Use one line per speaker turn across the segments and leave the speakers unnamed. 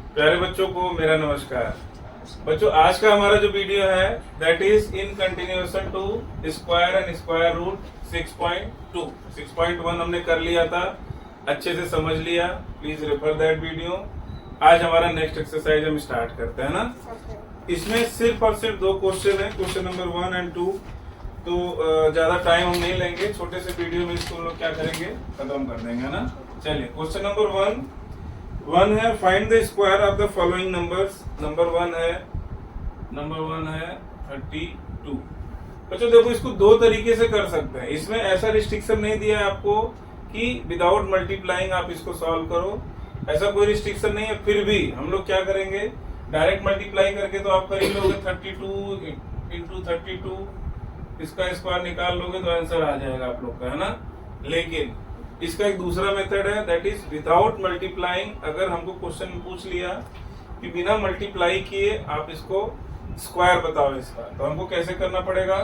प्यारे बच्चों को मेरा नमस्कार। बच्चों, आज का हमारा जो वीडियो है that is in continuation to square and square root 6.2। 6.1 हमने कर लिया था, अच्छे से समझ लिया। Please refer that video. आज हमारा नेक्स्ट एक्सरसाइज हम स्टार्ट करते हैं ना। इसमें सिर्फ और सिर्फ दो क्वेश्चन है, क्वेश्चन नंबर 1 एंड 2। तो ज्यादा टाइम हम नहीं लेंगे, छोटे से वीडियो में इसको हम लोग क्या करेंगे, खत्म कर देंगे ना। चलिए, क्वेश्चन नंबर 1 है, find the square of the following numbers. Number one है 32। बच्चों देखो, इसको दो तरीके से कर सकते हैं। इसमें ऐसा रिस्ट्रिक्शन नहीं दिया है आपको कि विदाउट मल्टीप्लाइंग आप इसको सॉल्व करो, ऐसा कोई रिस्ट्रिक्शन नहीं है। फिर भी हम लोग क्या करेंगे, डायरेक्ट मल्टीप्लाई करके तो आप कर ही लोगे। 32 इंटू 32 इसका स्क्वायर निकाल लोगे तो आंसर आ जाएगा आप लोग का, है ना। लेकिन इसका एक दूसरा मेथड है, दैट इज विदाउट मल्टीप्लाइंग। अगर हमको क्वेश्चन में पूछ लिया कि बिना मल्टीप्लाई किए आप इसको स्क्वायर बताओ इसका, तो हमको कैसे करना पड़ेगा।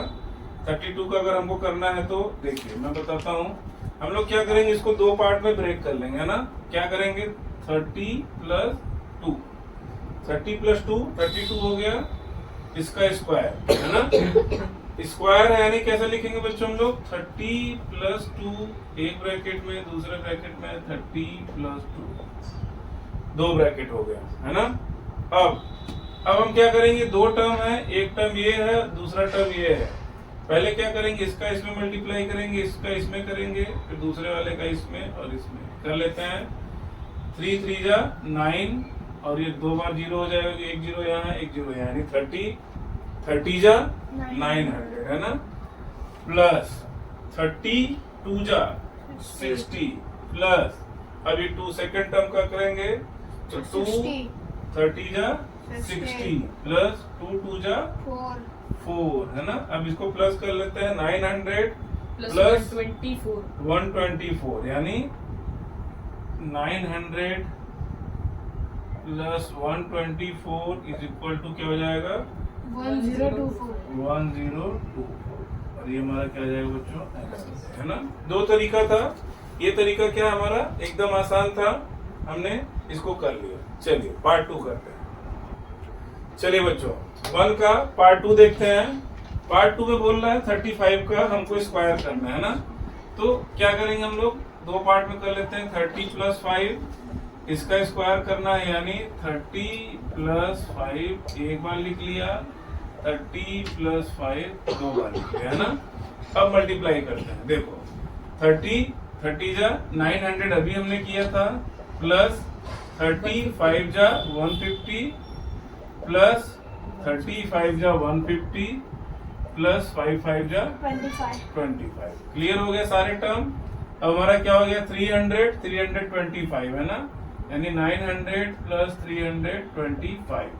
32 का अगर हमको करना है तो देखिए मैं बताता हूँ। हम लोग क्या करेंगे, इसको दो पार्ट में ब्रेक कर लेंगे, है ना। क्या करेंगे, 30 प्लस 2, 30 प्लस 2 32 हो गया, इसका स्क्वायर, है ना। स्क्वायर है यानी कैसे लिखेंगे बच्चों हम लोग, 30 प्लस 2 एक ब्रैकेट में, दूसरे ब्रैकेट में 30 प्लस 2, दो ब्रैकेट हो गया, है ना। अब हम क्या करेंगे, दो टर्म है, एक टर्म ये है, दूसरा टर्म ये है। पहले क्या करेंगे, इसका इसमें मल्टीप्लाई करेंगे, इसका इसमें करेंगे, फिर दूसरे वाले का इसमें और इसमें कर लेते हैं। 3 3 जा 9 और ये दो बार जीरो हो जाएगा, एक जीरो यहाँ एक जीरो यहाँ, यानी 30 जा 900, है ना। प्लस 32 जा 60 प्लस, अभी 2 सेकेंड टर्म का करेंगे तो 2 30 जा 60 प्लस 2 2 जा 4, है ना। अब इसको प्लस कर लेते हैं, 900 प्लस 124 यानी 900 प्लस 124 इज इक्वल टू क्या हो जाएगा, 1024। और ये हमारा क्या जाएगा बच्चों, है ना। दो तरीका था, ये तरीका क्या हमारा एकदम आसान था, हमने इसको कर लिया। चलिए पार्ट 2 करते हैं। चलिए बच्चों, 1 का पार्ट 2 देखते हैं। पार्ट 2 में बोल रहा है 35 का हमको स्क्वायर करना है ना। तो क्या करेंगे हम लोग, दो पार्ट में कर लेते हैं। 30 प्लस 5 इसका स्क्वायर करना है, यानी 30 प्लस 5 एक बार लिख लिया, 30 प्लस 5 दो बार लिख लिया, है ना। अब मल्टीप्लाई करते हैं। देखो 30 जा 900 अभी हमने किया था, प्लस 35 जा 150 प्लस 35 जा 150 प्लस 5 जा 25। क्लियर हो गया सारे टर्म। अब हमारा क्या हो गया, 325 है ना, यानी 900 प्लस 325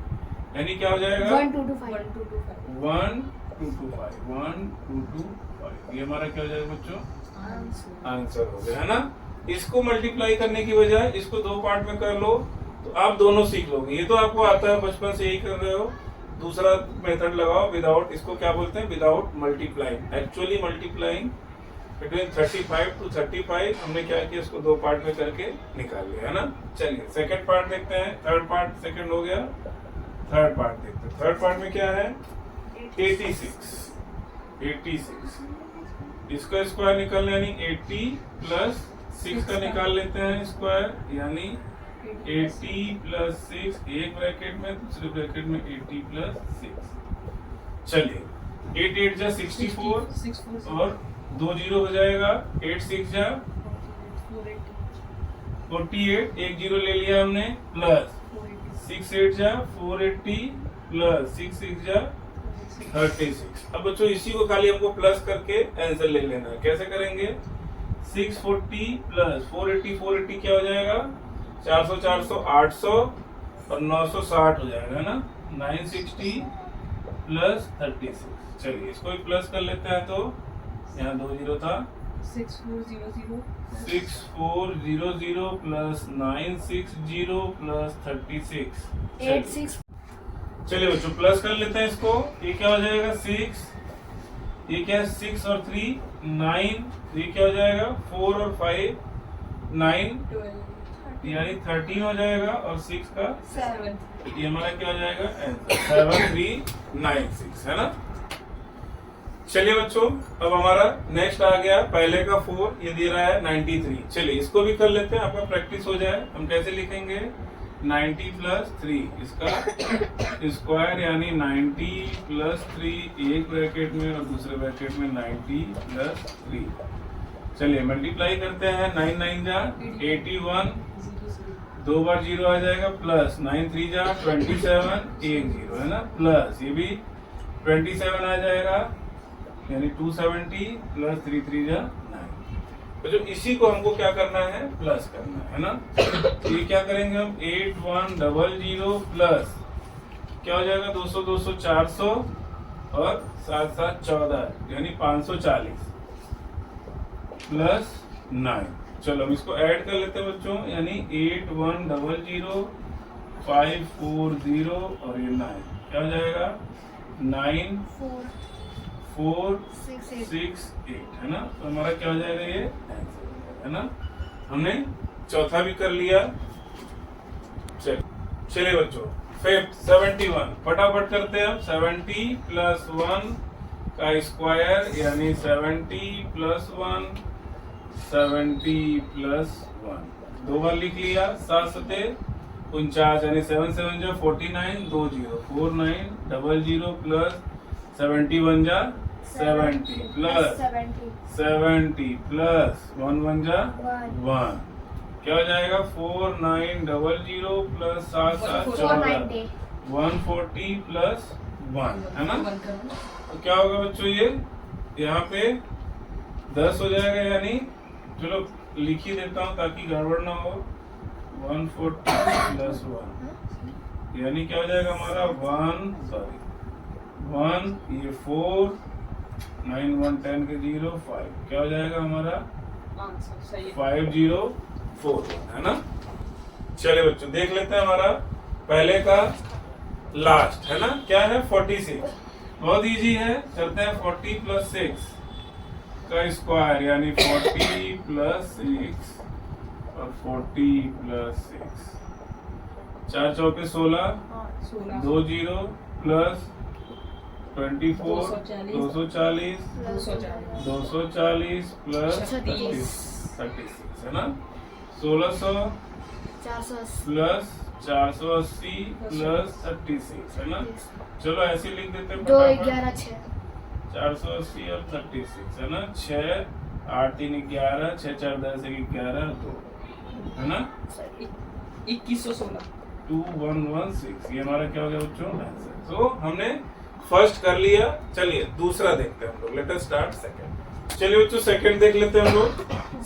यानी क्या हो जाएगा, 1225। ये हमारा क्या हो जाएगा बच्चों, आंसर हो गया, है ना। इसको मल्टीप्लाई करने की बजाय इसको दो पार्ट में कर लो तो आप दोनों सीख लोगे। ये तो आपको आता है, बचपन से यही कर रहे हो। दूसरा मेथड लगाओ विदाउट, इसको क्या बोलते हैं, without multiplying. Actually multiplying between 35 to 35 हमने क्या किया, इसको दो पार्ट में करके निकाल लिया, है ना। चलिए सेकंड पार्ट देखते हैं। थर्ड पार्ट सेकंड हो गया, थर्ड पार्ट देखते हैं। थर्ड पार्ट में क्या है, 86 इसका स्क्वायर निकालना, यानी 80 प्लस 6 का निकाल लेते हैं स्क्वायर, यानी 80 प्लस 6 एक ब्रैकेट में, दूसरे ब्रैकेट में 80 प्लस 6। चलिए 8 8 जा 64 और 2 जीरो हो जाएगा, 8 6 जा 48, एक जीरो ले लिया हमने, प्लस 6 8 जा 480 प्लस 6 6 जा 36। अब बच्चों इसी को खाली हमको प्लस करके आंसर ले लेना है। कैसे करेंगे, 640 प्लस 480 क्या हो जाएगा, 400 400 800 और 960 हो जाएगा, है ना। 960 प्लस 36। चलिए इसको भी प्लस कर लेते हैं, तो यहाँ 2 जीरो था, 6400 प्लस 960 प्लस 36 86। चलिए बच्चों प्लस कर लेते हैं इसको। ये क्या हो जाएगा, 6, ये क्या है 6 और 3 9, ये क्या हो जाएगा 4 और 5 9, यानी 13 हो जाएगा और 6 का
7
ये हमारा क्या हो जाएगा आंसर 7396 है ना। चलिए बच्चों अब हमारा नेक्स्ट आ गया पहले का 4 ये दे रहा है 93। चलिए इसको भी कर लेते हैं आपका प्रैक्टिस हो जाए। हम कैसे लिखेंगे 90 प्लस 3 इसका स्क्वायर यानी 90 प्लस 3 एक ब्रैकेट में और दूसरे ब्रैकेट में 90 प्लस 3। चलिए मल्टीप्लाई करते हैं 9 9 जा 81 दो बार 0 आ जाएगा प्लस 9 3 जा 27 एक 0 है ना प्लस ये भी 27 आ जाएगा यानी 270 प्लस 3 3 जा 9। तो जो इसी को हमको क्या करना है प्लस करना है ना। तो ये क्या करेंगे हम 8100 प्लस क्या हो जाएगा 200 200 400 और 7 7 14 यानी 540 प्लस 9। चलो हम इसको ऐड कर लेते हैं बच्चों यानी 8100 540 और ये 9 क्या हो जाएगा 9 4 6 8 है ना। तो हमारा क्या हो जाएगा ये है ना। हमने चौथा भी कर लिया। चलिए बच्चों फिफ्थ 71 फटाफट करते हैं हम 70 प्लस 1 का स्क्वायर यानी 70 प्लस 1 70 प्लस 1 दो बार लिख लिया 7 सते 49 यानी 7 7 जा 49 2 0 4900 प्लस 71 जा 70 प्लस 70 प्लस 1 1 जा 1 क्या हो जाएगा 4900 प्लस 7 7 14 140 प्लस 1 है ना। तो क्या होगा बच्चों ये यहाँ पे 10 हो जाएगा यानी चलो लिख ही देता हूँ ताकि गड़बड़ ना हो 140 प्लस 1 यानी क्या हो जाएगा हमारा 1 ये 4 9 1 10 के 0 5 क्या हो जाएगा हमारा 504 है ना। चलिए बच्चों देख लेते हैं हमारा पहले का लास्ट है ना क्या है 46 बहुत इजी है। करते हैं 40 प्लस 6 का स्क्वायर यानी 40 प्लस 6 और 40 प्लस 6 4 चौके 16 2 0 प्लस 24 240 प्लस 36 है ना 1600 प्लस 480 प्लस 36 है ना। चलो ऐसे लिख देते हैं
2 11 6
480 और 36 है ना 6 8 3 11 6 4 10 11 2 है ना
2116
2116 ये हमारा क्या हो गया बच्चों आंसर। तो हमने फर्स्ट कर लिया। चलिए दूसरा देखते हैं हम लोग लेट अस स्टार्ट सेकंड। चलिए बच्चों सेकंड देख लेते हैं हम लोग।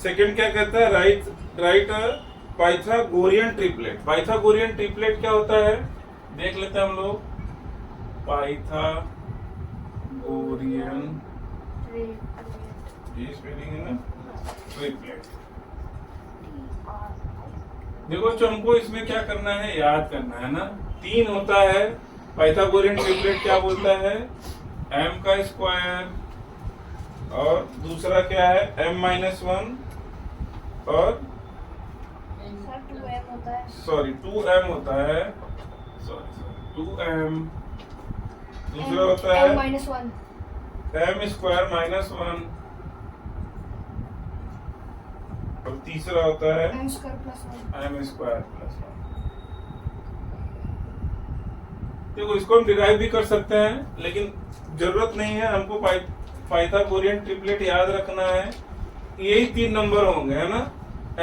सेकंड क्या कहता है right Pythagorean triplet. Pythagorean triplet क्या होता है देख लेते हैं हम लोग। पाइथागोरियन ये स्पेलिंग है ना ट्रिपलेट। देखो जो हमको इसमें क्या करना है याद करना है ना 3 होता है। पाइथागोरियन ट्रिपलेट क्या बोलता है m का स्क्वायर और दूसरा क्या है m माइनस 1 और 2m होता है सॉरी 2m दूसरा होता है m स्क्वायर माइनस 1 और तीसरा होता है m स्क्वायर प्लस 1। देखो इसको हम डिराइव भी कर सकते हैं लेकिन जरूरत नहीं है हमको पाइथागोरियन ट्रिपलेट याद रखना है। यही 3 नंबर होंगे है ना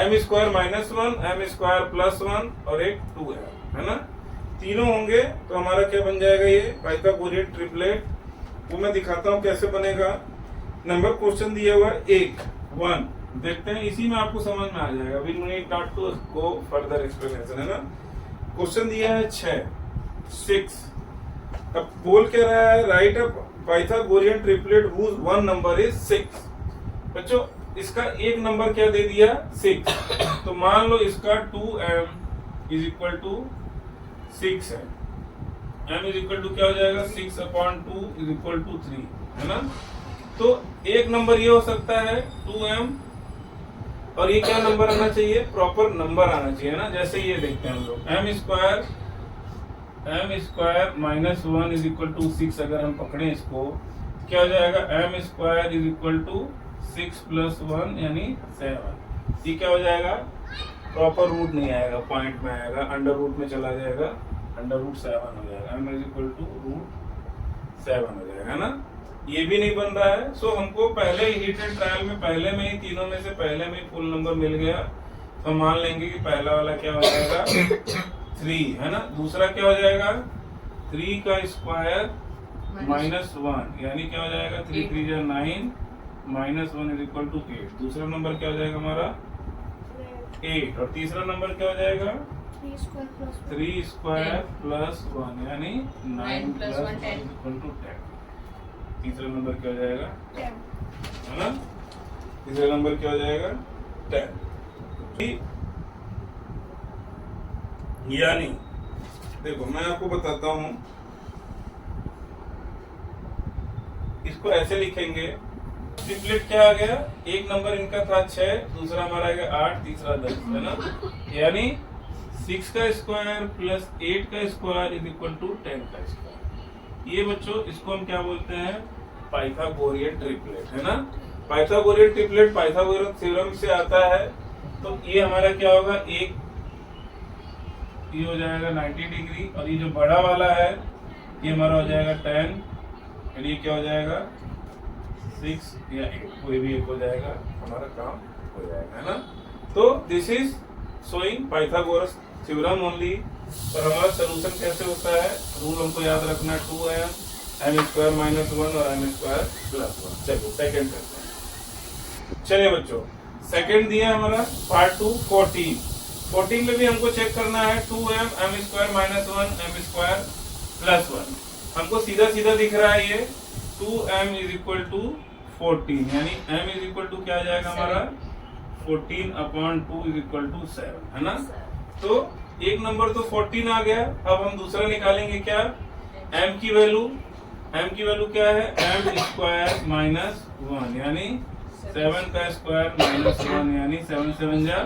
m square minus 1 m square plus 1 और एक 2m है ना। तीनों होंगे तो हमारा क्या बन जाएगा ये पाइथागोरियन ट्रिपलेट। वो मैं दिखाता हूँ कैसे बनेगा। नंबर क्वेश्चन दिया हुआ है 1 देखते हैं इसी में आपको समझ में आ जाएगा। We need not to go further explanation है ना। क्वेश्चन दिया है 6 अब बोल के रहा है right a Pythagorean triplet whose one number is 6। बच्चों इसका एक नंबर क्या दे दिया 6 तो मान लो इसका 2m इज इक्वल टू 6 है। m इज इक्वल टू क्या हो जाएगा 6/2 इज इक्वल टू 3 है ना। तो एक नंबर ये हो सकता है 2m और ये क्या नंबर आना चाहिए, प्रॉपर नंबर आना चाहिए ना। जैसे ये देखते हैं हम लोग m square minus 1 is equal to 6, अगर हम पकड़े इसको क्या हो जाएगा, m square is equal to 6 plus 1 यानी 7। ये क्या हो जाएगा, प्रॉपर रूट नहीं आएगा, पॉइंट में आएगा, अंडर रूट में चला जाएगा, अंडर रूट 7 हो जाएगा, m is equal to root 7 हो जाएगा ना। ये भी नहीं बन रहा है। सो हमको पहले ही हीटेड ट्रायल में पहले में ही तीनों में से पहले में ही फुल नंबर मिल गया, तो हम मान लेंगे कि पहला वाला क्या हो जाएगा 3 है ना। दूसरा क्या हो जाएगा 3 का स्क्वायर माइनस 1 यानी क्या हो जाएगा 3 3 जा 9 माइनस 1 इज इक्वल टू 8। दूसरा नंबर क्या हो जाएगा हमारा 8 और तीसरा नंबर क्या हो जाएगा 3 स्क्वायर प्लस 1 यानी 9 प्लस 1 इज इक्वल टू 10। तीसरा नंबर क्या हो जाएगा 10 है ना। तीसरा नंबर क्या हो जाएगा 10। यानी देखो मैं आपको बताता हूं, इसको ऐसे लिखेंगे, ट्रिपलेट क्या आ गया, एक नंबर इनका था 6, दूसरा हमारा आ गया 8, तीसरा 10 है ना। यानी 6 का स्क्वायर प्लस 8 का स्क्वायर इज इक्वल टू 10 का स्क्वायर। ये बच्चों इसको हम क्या बोलते हैं, पाइथागोरियन ट्रिपलेट है ना। पाइथागोरियन ट्रिपलेट पाइथागोरियन थ्योरम से आता है। तो ये हमारा क्या होगा, एक ये हो जाएगा 90 डिग्री और ये जो बड़ा वाला है ये हमारा हो जाएगा 10 और ये क्या हो जाएगा 6 या 8, कोई भी एक हो जाएगा, हमारा काम हो जाएगा है ना। तो this is showing Pythagoras theorem only. और हमारा सोल्यूशन कैसे होता है, रूल हमको याद रखना है 2m m स्क्वायर माइनस 1 और m स्क्वायर प्लस 1। चलिए सेकंड करते हैं। चलिए बच्चों सेकंड दिया हमारा पार्ट 2 14 में भी हमको चेक करना है 2m m square minus 1 m square plus 1। हमको सीधा सीधा दिख रहा है ये 2m इज इक्वल टू 14 यानी m इज इक्वल टू क्या आ जाएगा हमारा 14 अपॉन 2 इज इक्वल टू 7 है ना। तो एक नंबर तो 14 आ गया। अब हम दूसरा निकालेंगे क्या, m की वैल्यू क्या है, m स्क्वायर माइनस 1 यानी 7 का स्क्वायर माइनस 1 यानी 7 7 जा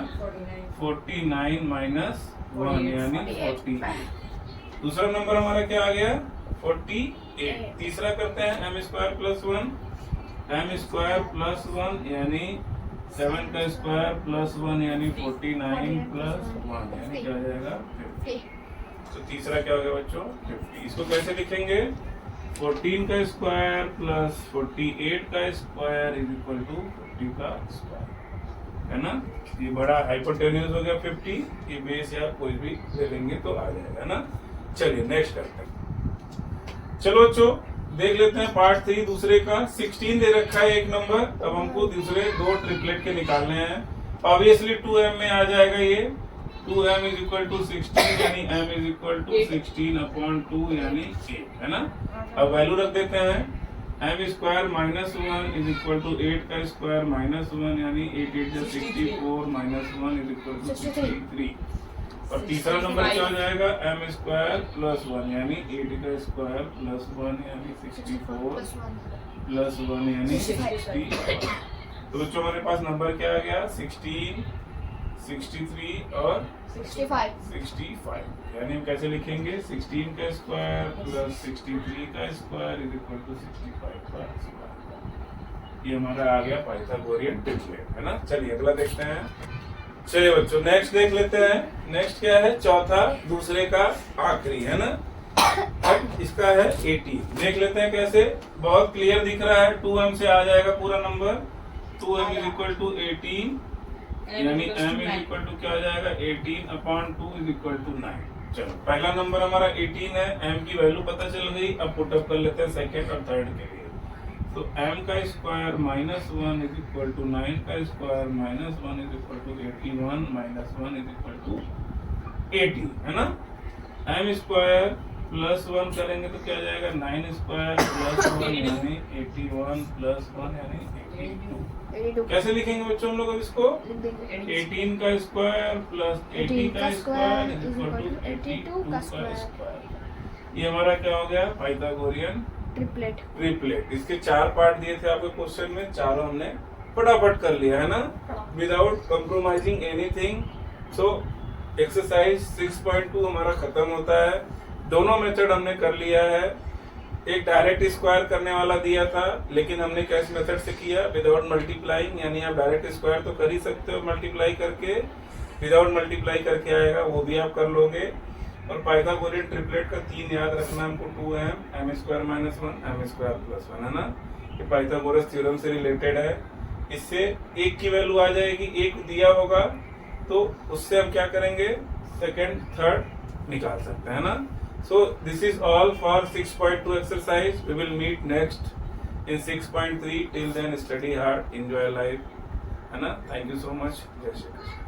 49 माइनस 1 यानी 48। दूसरा नंबर हमारा क्या आ गया 48। तीसरा करते हैं m square plus 1 m square plus 1 यानी 7 का स्क्वायर प्लस 1 यानी 49 प्लस 1 यानी क्या आ जाएगा 50। तो तीसरा क्या हो गया बच्चों 50। इसको कैसे लिखेंगे, 14 का स्क्वायर प्लस 48 का स्क्वायर इज इक्वल टू 50 का स्क्वायर है ना। ये बड़ा हाइपोटेन्यूज हो गया 50, ये बेस या कोई भी ले लेंगे तो आ जाएगा ना। चलिए नेक्स्ट करते हैं। चलो बच्चों देख लेते हैं पार्ट 3 दूसरे का। 16 दे रखा है एक नंबर, अब हमको दूसरे दो ट्रिपलेट के निकालने हैं। ऑब्वियसली 2m में आ जाएगा ये 2m इज इक्वल टू 16 यानी m is equal to 16 upon 2 यानी 8 है ना। अब वैल्यू रख देते हैं, m square minus 1 is equal to 8 का स्क्वायर माइनस 1 यानी 8 8 जा 64 माइनस 1 इज इक्वल टू 63। और तीसरा नंबर क्या हो जाएगा m स्क्वायर प्लस 1 यानी 8 का स्क्वायर प्लस 1 यानी 64 प्लस 1 यानी 60। तो बच्चों हमारे पास नंबर क्या आ गया 16 63 और 65 यानी हम कैसे लिखेंगे 16 का स्क्वायर प्लस 63 का स्क्वायर इज इक्वल टू 65 का स्क्वायर। ये हमारा आ गया पाइथागोरियन ट्रिपलेट है ना। चलिए अगला देखते हैं। चलिए बच्चों नेक्स्ट देख लेते हैं। नेक्स्ट क्या है, चौथा दूसरे का आखिरी है ना। अब इसका है 18। देख लेते हैं कैसे, बहुत क्लियर दिख रहा है 2m से आ जाएगा पूरा number. 2m is equal to 18 यानी m इज इक्वल टू क्या आ जाएगा 18 अपॉन 2 इज इक्वल टू 9। चलो पहला नंबर हमारा 18 है, m की वैल्यू पता चल गई। अब पुटअप कर लेते हैं सेकेंड और थर्ड के लिए। तो m का square minus 1 is equal to 9 का square minus 1 is equal to 81 minus 1 is equal to 80 है ना। m स्क्वायर प्लस 1 करेंगे तो क्या आ जाएगा 9 स्क्वायर प्लस 1 यानी 81 प्लस 1 यानी 82। कैसे लिखेंगे बच्चों हम लोग अब इसको 18 का स्क्वायर प्लस 80 का स्क्वायर इज इक्वल टू 82 का स्क्वायर। ये हमारा क्या हो गया पाइथागोरियन ट्रिपलेट। इसके 4 पार्ट दिए थे आपको क्वेश्चन में, चारों हमने फटाफट कर लिया है ना, without compromising anything. So exercise 6.2 हमारा खत्म होता है। दोनों मेथड हमने कर लिया है। एक डायरेक्ट स्क्वायर करने वाला दिया था, लेकिन हमने कैश मेथड से किया विदाउट मल्टीप्लाइंग, यानी आप डायरेक्ट स्क्वायर तो कर ही सकते हो मल्टीप्लाई करके, विदाउट मल्टीप्लाई करके आएगा वो भी आप कर लोगे। और पाइथागोरियन ट्रिपलेट का 3 याद रखना हमको, 2m m square minus 1 m square plus 1, है ना। ये पाइथागोरस थ्योरम से रिलेटेड है। इससे एक की वैल्यू आ जाएगी, एक दिया होगा तो उससे हम क्या करेंगे, सेकंड थर्ड निकाल सकते हैं ना। So this is all for 6.2 exercise. We will meet next in 6.3। Till then study hard, enjoy life, है ना। Thank you so much. जय श्री कृष्ण।